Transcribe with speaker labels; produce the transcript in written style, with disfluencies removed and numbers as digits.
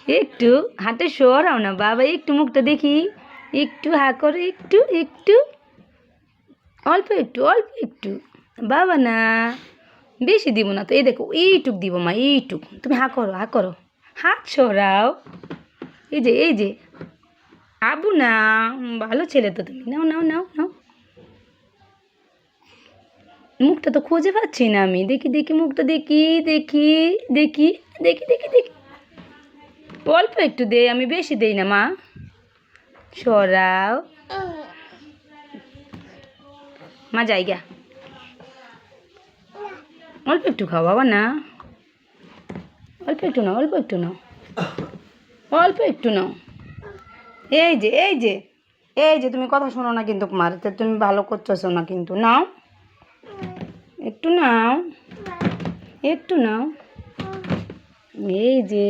Speaker 1: একটু হাতে সরাও না বাবা, একটু মুখটা দেখি, একটু হা করো, একটু একটু, অল্প একটু, অল্প একটু। বাবা না, বেশি দিব না তো, এই দেখো এইটুক দিব মা, এইটুক। তুমি হা করো, হা করো, হাত সরাও। এই যে আবু না, ভালো ছেলে তো তুমি। নাও নাও নাও নাও। মুখটা তো খুঁজে পাচ্ছি না আমি, দেখি দেখি মুখটা দেখি দেখি দেখি দেখি দেখি দেখি। অল্প একটু দে, আমি বেশি দেই না মা। সরাও মা, জায়গা অল্প একটু খাও বাবা না, অল্প একটু নাও, অল্প একটু নাও, অল্প একটু নাও। এই যে এই যে এই যে, তুমি কথা শোনো না কিন্তু কুমার, তুমি ভালো করতেছো না কিন্তু। নাও একটু, নাও একটু নাও। এই যে